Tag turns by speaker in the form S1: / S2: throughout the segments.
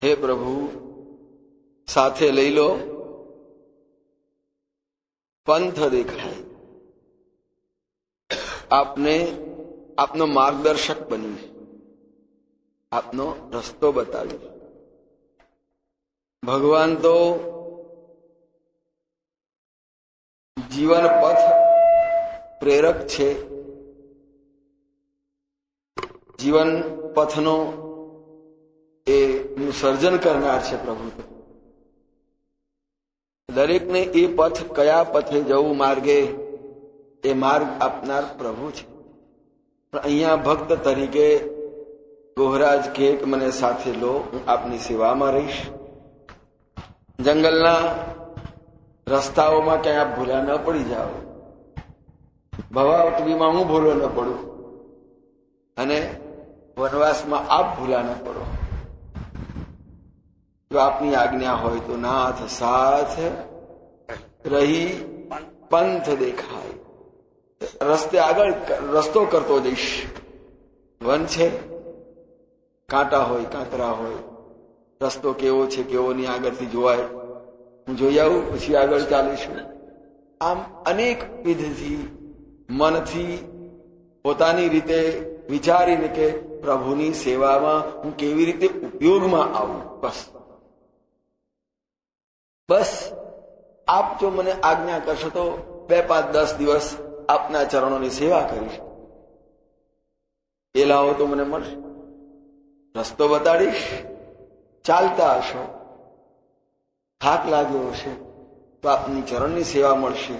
S1: હે પ્રભુ, સાથે લઈ લો, પંથ દેખાય. આપને આપનો માર્ગદર્શક બન્યું, આપનો રસ્તો બતાવ્યો. ભગવાન તો જીવન પથ પ્રેરક છે. જીવન પથનો એનું સર્જન કરનાર છે પ્રભુ. દરેકને એ પથ, કયા પથે જવું માર્ગે, એ માર્ગ આપનાર પ્રભુ છે. પણ અહીંયા ભક્ત તરીકે ગોહરાજ કે મને સાથે લો, હું આપની સેવામાં રહીશ. જંગલના રસ્તાઓમાં ક્યાંય આપ ભૂલા ન પડી જાઓ, ભવાટવીમાં હું ભૂલો ન પડું, અને વનવાસમાં આપ ભૂલા ન પડો. જો આપની આજ્ઞા હોય તો નાથ સાથ રહી પંથ દેખાય. રસ્તે આગળ રસ્તો કરતો જઈશ. વન છે, કાંટા હોય, કાંકરા હોય, રસ્તો કેવો છે કેવો નહીં આગળથી જોવાય. હું જોઈ આવું, પછી આગળ ચાલીશું. આમ અનેક વિધિથી, મનથી, પોતાની રીતે વિચારીને કે પ્રભુની સેવામાં હું કેવી રીતે ઉપયોગમાં આવું. બસ આપ જો મને આજ્ઞા કરશો તો 2, 5, 10 દિવસ આપના ચરણોની સેવા કરીશ. એ લાવો તો મને મળશે. રસ્તો બતાડીશ, ચાલતા હશો, થાક લાગ્યો હશે તો આપની ચરણની સેવા મળશે.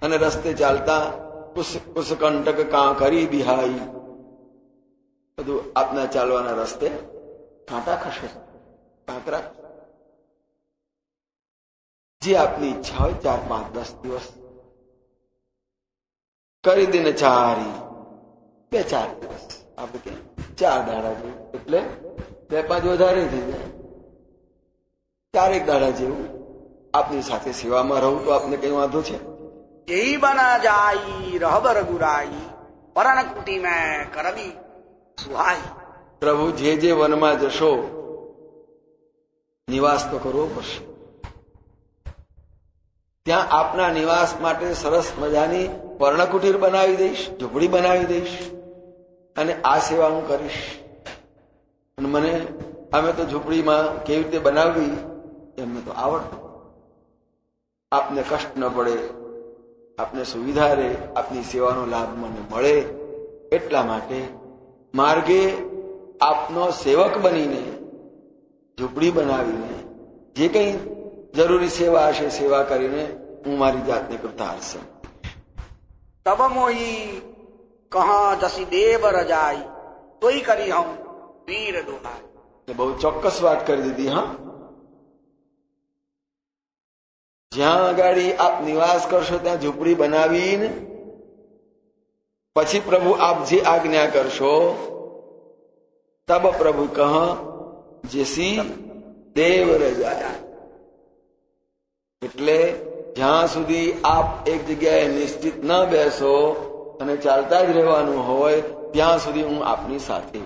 S1: અને રસ્તે ચાલતા કુશકંટક કાં કરી બિહાઈ, બધું આપના ચાલવાના રસ્તે કાંટા ખસે, કાંકરા. જે આપની ઈચ્છા હોય 4, 5, 10 દિવસ કરી દઈને, 4, 2, 4 દિવસ આપણે કે 4 દાડા જેવું, એટલે 2, 5 વધારે થઈ જાય. 4 દાડા જેવું આપની સાથે સેવામાં રહું તો આપને કઈ વાંધો છે?
S2: જેઈ બના જાઈ રહબ રઘુરાઈ, પરણકુટી મેં કરવી સુહાઈ.
S1: પ્રભુ, જે વનમાં જશો નિવાસ તો કરવો પડશે. ત્યાં આપના નિવાસ માટે સરસ મજાની પર્ણકુટીર બનાવી દઈશ, ઝૂંપડી બનાવી દઈશ, અને આ સેવા હું કરીશ. અને મને અમે તો ઝૂંપડીમાં કેવી રીતે બનાવવી એમને તો આવડતું. આપને કષ્ટ ન પડે, આપને સુવિધા રહે, આપની સેવાનો લાભ મને મળે, એટલા માટે માર્ગે આપનો સેવક બનીને, ઝૂંપડી બનાવીને, જે કંઈ જરૂરી સેવા હશે સેવા કરીને હું મારી જાતને કૃતાર્થ છું.
S2: તબ મોહી કહા જસી દેવ રજાઈ, તોય કરી હું વીર દોહાઈ.
S1: બહુ ચોક્કસ વાત કરી દીધી. હા, જ્યાં આગળ આપ નિવાસ કરશો ત્યાં ઝૂંપડી બનાવીને પછી પ્રભુ આપ જે આજ્ઞા કરશો, તબ પ્રભુ કહ જેસી દેવ રજાઈ. એટલે જ્યાં સુધી આપ એક જગ્યાએ નિશ્ચિત ન બેસો અને ચાલતા જ રહેવાનું હોય ત્યાં સુધી હું આપની સાથે.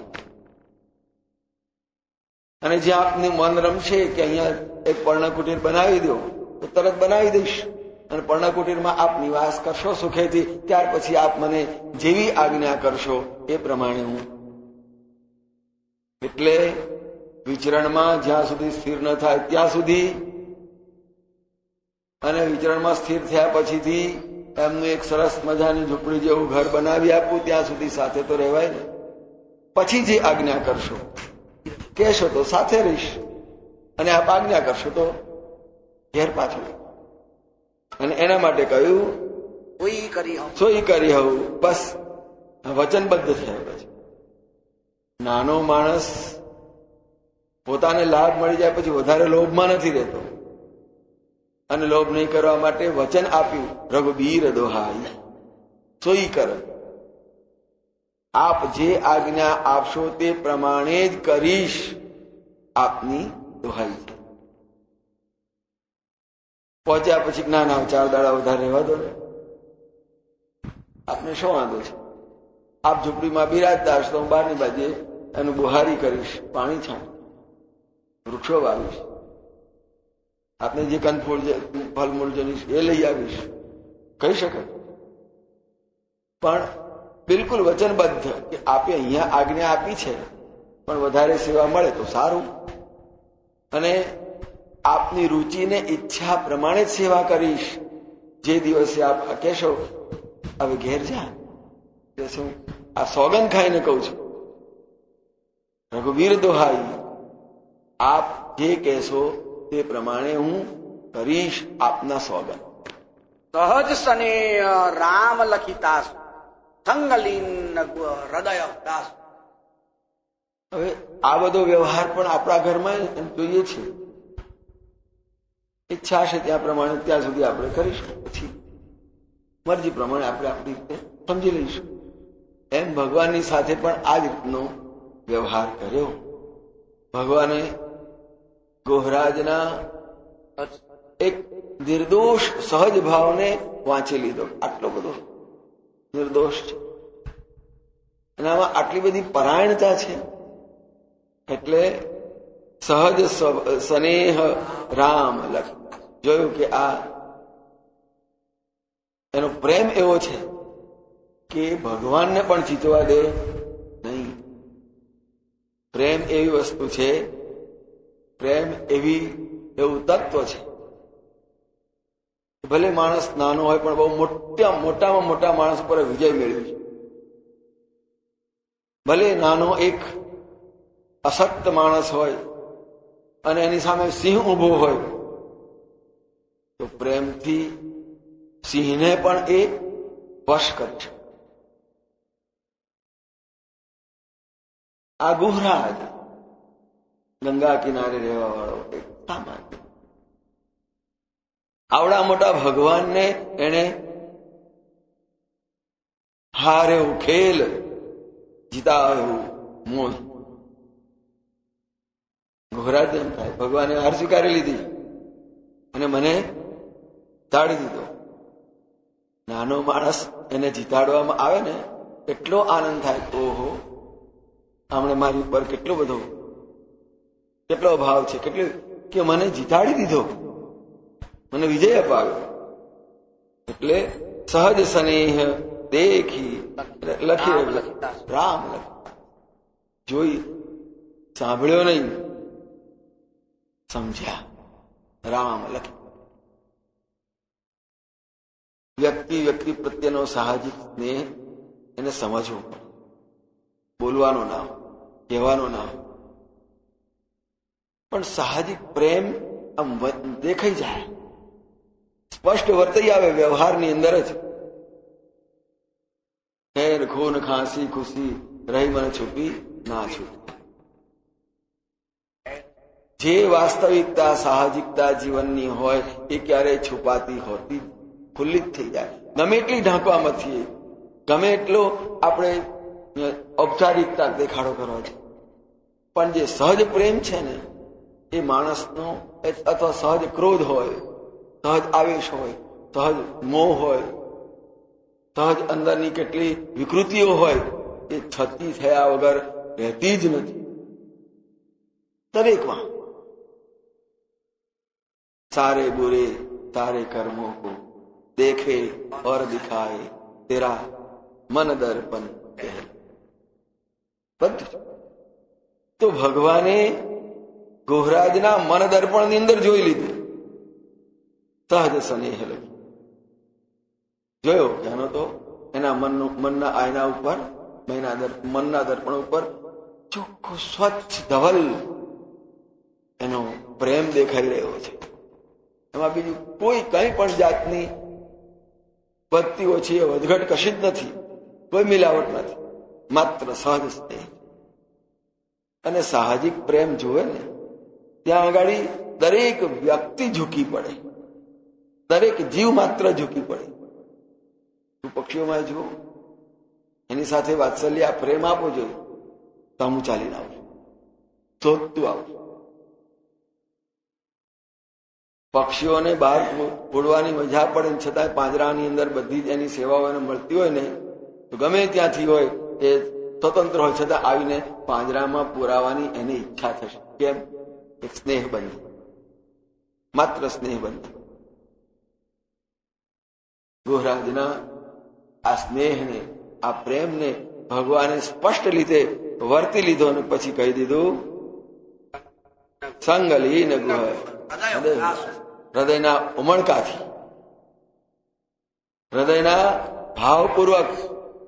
S1: અને જ્યાં આપનું મન રમશે કે અહીંયા એક પર્ણકુટીર બનાવી દો તો તરત બનાવી દઈશ. અને પર્ણકુટીરમાં આપ નિવાસ કરશો સુખેથી, ત્યાર પછી આપ મને જેવી આજ્ઞા કરશો એ પ્રમાણે હું. એટલે વિચરણમાં જ્યાં સુધી સ્થિર ન થાય ત્યાં સુધી, અને વિચરણમાં સ્થિર થયા પછીથી એમનું એક સરસ મજાની ઝૂંપડી જેવું ઘર બનાવી આપું ત્યાં સુધી સાથે તો રહેવાય ને. પછી જે આજ્ઞા કરશો કહેશો તો સાથે રહીશ, અને આપ આજ્ઞા કરશો તો ઘેર પાછું. અને એના માટે કહ્યું સોઈ કરી હવું. બસ વચનબદ્ધ થયા. પછી નાનો માણસ પોતાને લાભ મળી જાય પછી વધારે લોભમાં નથી રહેતો, અને લોભ નહીં કરવા માટે વચન આપ્યું, રઘુબીર દોહાઈ સોઈ કર. આપ જે આજ્ઞા આપશો તે પ્રમાણે જ કરીશ, આપની દોહાઈ. પહોંચ્યા પછી ના 4 દાડા વધારે રહેવા દો ને, આપને શું વાંધો છે? આપ ઝૂંપડીમાં બિરાજદાર છો, હું બહારની બાજુ એનું બુહારી કરીશ, પાણી છાંટ. વૃક્ષો વાવીશ, આપને જે કંદફૂળ ફલમૂળ જોઈશ એ લઈ આવીશ, કહી શકે. પણ બિલકુલ વચનબદ્ધ કે આપે અહીંયા આજ્ઞા આપી છે, પણ વધારે સેવા મળે તો સારું, અને આપની રુચિને ઈચ્છા પ્રમાણે જ સેવા કરીશ. જે દિવસે આપ કહેશો હવે ઘેર જા, હું આ સોગંદ ખાઈને કહું છું, રઘુવીર દોહાઈ, આપ જે કહેશો તે પ્રમાણે હું કરીશ, આપના સોગંદ.
S2: સહજ સને રામ લખિતા સંગલીન હૃદય દાસ.
S1: હવે આ બધો વ્યવહાર પણ આપણા ઘરમાં જોઈએ છે. ઈચ્છા છે ત્યાં પ્રમાણે ત્યાં સુધી આપણે કરીશું, પછી મરજી પ્રમાણે આપણે આપણી રીતે સમજી લઈશું. એમ ભગવાનની સાથે પણ આ જ રીતનો વ્યવહાર કર્યો. ભગવાને ગોહરાજના એક નિર્દોષ સહજ ભાવને વાંચી લીધો. આટલો બધો નિર્દોષ છે અને આમાં આટલી બધી પરાયણતા છે, એટલે સહજ સ્નેહ રામ લખ. જોયું કે આ એનો પ્રેમ એવો છે કે ભગવાનને પણ જીતવા દે નહીં. પ્રેમ એવી વસ્તુ છે, પ્રેમ એવું તત્વ છે. ભલે માણસ નાનો હોય પણ બહુ મોટામાં મોટા માણસ પર વિજય મેળવ્યો છે. ભલે નાનો એક અશક્ત માણસ હોય અને એની સામે સિંહ ઉભો હોય તો પ્રેમથી સિંહને પણ એ વશ કરશે. આ ગુહરાજ ગંગા કિનારે રહેવા વાળો એક સામાન્ય આવડા મોટા ભગવાનને એને હાર એવું ખેલ, જીતા એવું મોજ. ગુહરાજ એમ થાય ભગવાને હાર સ્વીકારી લીધી અને મને જીતાડી દીધો. નાનો માણસ એને જીતાડવામાં આવે ને એટલો આનંદ થાય, ઓહો આમણે મારી ઉપર કેટલો ભાવ છે, કેટલું કે મને જીતાડી દીધો, મને વિજય અપાવ્યો. એટલે સહજ સ્નેહ દેખી લખી રામ લખ. જોઈ સાંભળ્યો નહીં, સમજ્યા. રામ લખ. વ્યક્તિ પ્રત્યેનો સાહજિક સ્નેહ એને સમજવો પડે. બોલવાનો ના, કહેવાનો ના, પણ સાહજિક પ્રેમ આમ દેખાઈ જાય, સ્પષ્ટ વર્તાઈ આવે વ્યવહારની અંદર જ. ખેર ખૂન ખાંસી ખુશી રહી મને છુપી ના છૂટી. જે વાસ્તવિકતા સાહજિકતા જીવનની હોય એ ક્યારેય છુપાતી હોતી, ખુલ્લી જ થઈ જાય. ગમે એટલી ઢાંકવામાંથી, ગમે એટલો આપણે ઔપચારિકતા દેખાડો કરવા છે, પણ જે સહજ પ્રેમ છે ને એ માણસનો, અથવા સહજ ક્રોધ હોય, સહજ આવેશ હોય, સહજ મોહ હોય, સહજ અંદરની કેટલી વિકૃતિઓ હોય, એ છતી થયા વગર રહેતી જ નથી. દરેકમાં सारे बुरे तारे कर्मों को देखे और दिखाए तेरा मन दर्पण कह. તો ભગવાને ગોહરાજના મન દર્પણની અંદર જોઈ લીધું. સહજ સ્નેહ લખી જોયો કે આનો તો એના મનના આયના ઉપર, મનના દર્પણ ઉપર ચોખ્ખો સ્વચ્છ ધવલ એનો પ્રેમ દેખાઈ રહ્યો છે. એમાં બીજું કોઈ કઈ પણ જાતની વધતી ઓછી વધઘટ કશી જ નથી, કોઈ મિલાવટ નથી, માત્ર સહજ સ્નેહ. અને સાહજિક પ્રેમ જોવે ને ત્યાં આગળ દરેક વ્યક્તિ ઝૂકી પડે, દરેક જીવ માત્ર ઝૂકી પડે. પક્ષીઓમાં જુઓ, એની સાથે વાત્સલ્ય પ્રેમ આપો જોઈએ તો હું ચાલીને આવું, શોધતું આવું. પક્ષીઓને બહાર ઉડવાની મજા પડે છતાં પાંજરાની અંદર બધી જ એની સેવાઓ એને મળતી હોય ને, તો ગમે ત્યાંથી હોય એ સ્વતંત્ર હોય છતાં આવીને પાંજરામાં પુરાવાની એની ઈચ્છા થશે. કેમ? એક સ્નેહબંધ, માત્ર સ્નેહબંધ. ગુહરાજના આ સ્નેહને, આ પ્રેમને ભગવાને સ્પષ્ટ રીતે વર્તી લીધો અને પછી કહી દીધું સંગલીન ગુહ, હૃદયના ઉમળકાથી, હૃદયના ભાવપૂર્વક.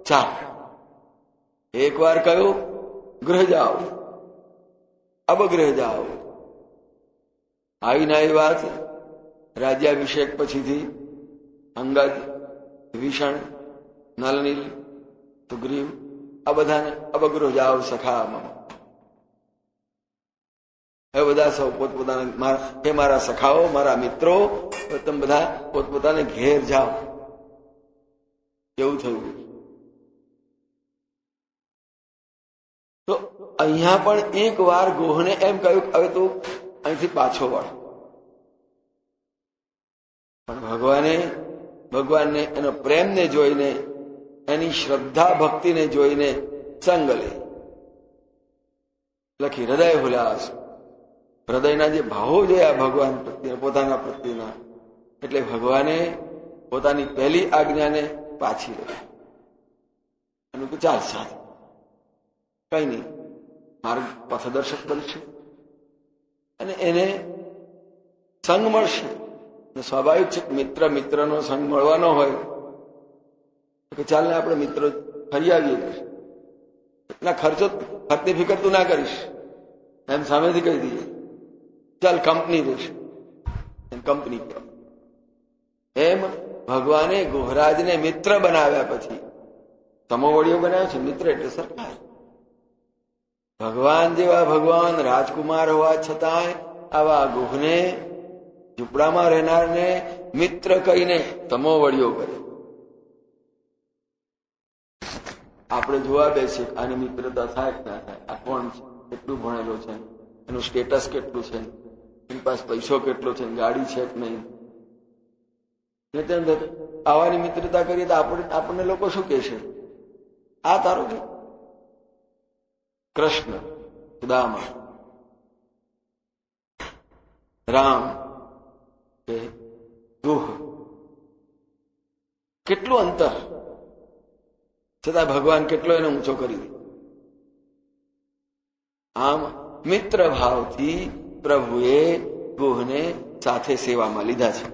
S1: ચાલ, એક વાર કહ્યું ગૃહ જાઓ, અબ ગૃહ જાઓ. આવી ના આવી વાત. રાજ્યાભિષેક પછીથી અંગદ, વિભીષણ, નલનીલ, સુગ્રીવ આ બધાને અબ ગૃહ જાઓ સખા મમ. હવે બધા સૌ પોતપોતાના, હે મારા સખાઓ, મારા મિત્રો, તમે બધા પોતપોતાને ઘેર જાઓ. એવું થયું. તો અહીંયા પણ એક વાર ગોહને એમ કહ્યું હવે તું અહીંથી પાછો વળ. પણ ભગવાનને એનો પ્રેમને જોઈને, એની શ્રદ્ધા ભક્તિને જોઈને સંગ લે. લખી હૃદય હુલાસ, હૃદયના જે ભાવો જોયા ભગવાન પ્રત્યે, પોતાના પ્રત્યેના, એટલે ભગવાને પોતાની પહેલી આજ્ઞાને પાછી લઈ. એનું કે ચાલ સાથ, કઈ નહીં, માર્ગ પથદર્શક બનશે અને એને સંગ મળશે. સ્વાભાવિક છે, મિત્રનો સંગ મળવાનો હોય કે ચાલ ને આપણે મિત્રો ફરી આવીએ. ના ખર્ચની ફિકર તું ના કરીશ, એમ સામેથી કહી દઈએ. ચાલ કંપની રહેશે, કંપની પર. એમ ભગવાને ગુહરાજને મિત્ર બનાવ્યા પછી સમોવડીઓ બનાવ્યો છે. મિત્ર એટલે સરકાર. ભગવાન જેવા ભગવાન રાજકુમાર હોવા છતાંય આવા ગુહને, ઝૂંપડામાં રહેનારને મિત્ર કહીને સમોવડીઓ કરે. આપણે જોવા બેસીએ આની મિત્રતા થાય કે ના થાય. આ કોણ છે, કેટલું ભણેલો છે, એનું સ્ટેટસ કેટલું છે, એની પાસે પૈસો કેટલો છે, ગાડી છે કે નહીં. આવાની મિત્રતા કરીએ તો આપણને લોકો શું કહેશે? આ તારું છે કૃષ્ણ, સુદામા, રામ કે ગુહ, કેટલું અંતર છતાં ભગવાન કેટલો એને ઊંચો કરી દે. આમ મિત્ર ભાવથી પ્રભુએ ગુહને સાથે સેવામાં લીધા છે.